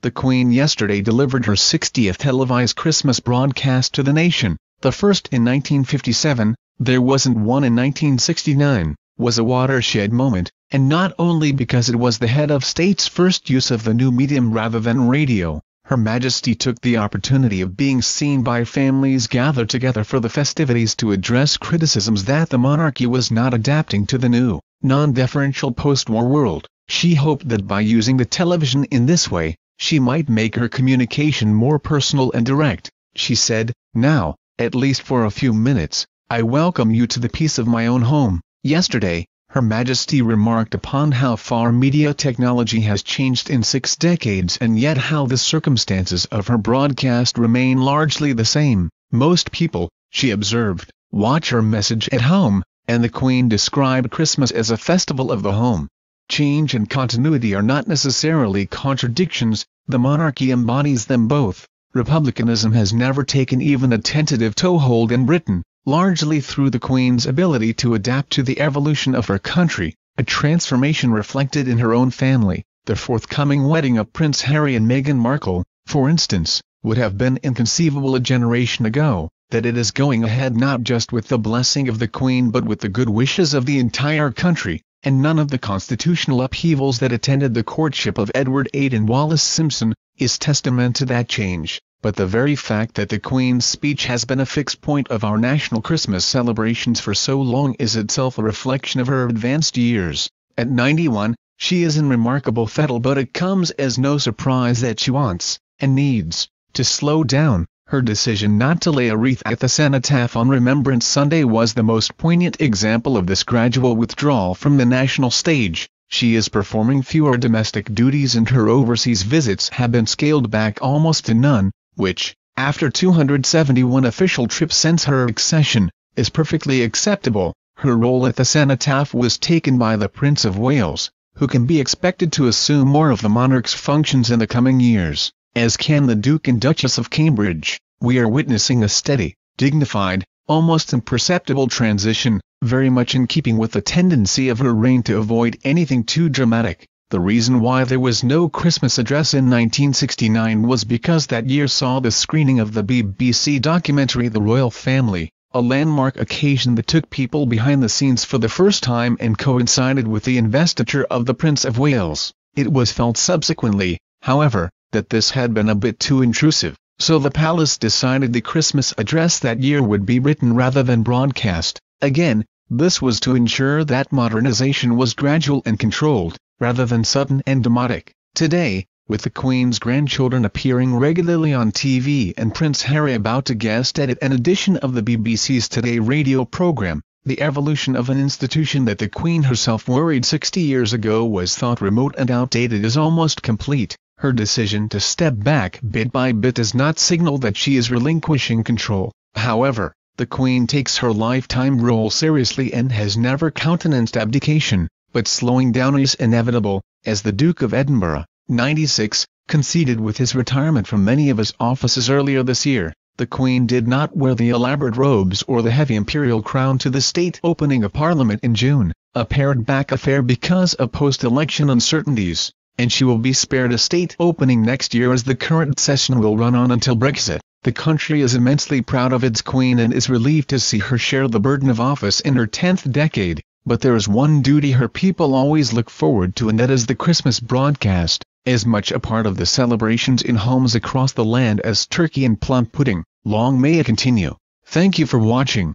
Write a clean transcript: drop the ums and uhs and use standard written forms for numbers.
The Queen yesterday delivered her 60th televised Christmas broadcast to the nation, the first in 1957, there wasn't one in 1969, was a watershed moment, and not only because it was the head of state's first use of the new medium rather than radio. Her Majesty took the opportunity of being seen by families gathered together for the festivities to address criticisms that the monarchy was not adapting to the new, non-deferential post-war world. She hoped that by using the television in this way, she might make her communication more personal and direct. She said, "Now, at least for a few minutes, I welcome you to the peace of my own home." Yesterday, Her Majesty remarked upon how far media technology has changed in 6 decades and yet how the circumstances of her broadcast remain largely the same. Most people, she observed, watch her message at home, and the Queen described Christmas as a festival of the home. Change and continuity are not necessarily contradictions, the monarchy embodies them both. Republicanism has never taken even a tentative toehold in Britain, largely through the Queen's ability to adapt to the evolution of her country, a transformation reflected in her own family. The forthcoming wedding of Prince Harry and Meghan Markle, for instance, would have been inconceivable a generation ago. That it is going ahead not just with the blessing of the Queen but with the good wishes of the entire country, and none of the constitutional upheavals that attended the courtship of Edward VIII and Wallis Simpson, is testament to that change. But the very fact that the Queen's speech has been a fixed point of our national Christmas celebrations for so long is itself a reflection of her advanced years. At 91, she is in remarkable fettle, but it comes as no surprise that she wants, and needs, to slow down. Her decision not to lay a wreath at the cenotaph on Remembrance Sunday was the most poignant example of this gradual withdrawal from the national stage. She is performing fewer domestic duties and her overseas visits have been scaled back almost to none, which, after 271 official trips since her accession, is perfectly acceptable. Her role at the cenotaph was taken by the Prince of Wales, who can be expected to assume more of the monarch's functions in the coming years, as can the Duke and Duchess of Cambridge. We are witnessing a steady, dignified, almost imperceptible transition, very much in keeping with the tendency of her reign to avoid anything too dramatic. The reason why there was no Christmas address in 1969 was because that year saw the screening of the BBC documentary The Royal Family, a landmark occasion that took people behind the scenes for the first time and coincided with the investiture of the Prince of Wales. It was felt subsequently, however, that this had been a bit too intrusive, so the palace decided the Christmas address that year would be written rather than broadcast. Again, this was to ensure that modernization was gradual and controlled, rather than sudden and dramatic. Today, with the Queen's grandchildren appearing regularly on TV and Prince Harry about to guest edit an edition of the BBC's Today radio program, the evolution of an institution that the Queen herself worried 60 years ago was thought remote and outdated is almost complete. Her decision to step back bit by bit does not signal that she is relinquishing control. However, the Queen takes her lifetime role seriously and has never countenanced abdication. But slowing down is inevitable, as the Duke of Edinburgh, 96, conceded with his retirement from many of his offices earlier this year. The Queen did not wear the elaborate robes or the heavy imperial crown to the state opening of Parliament in June, a pared-back affair because of post-election uncertainties, and she will be spared a state opening next year as the current session will run on until Brexit. The country is immensely proud of its Queen and is relieved to see her share the burden of office in her 10th decade. But there is one duty her people always look forward to, and that is the Christmas broadcast, as much a part of the celebrations in homes across the land as turkey and plum pudding. Long may it continue. Thank you for watching.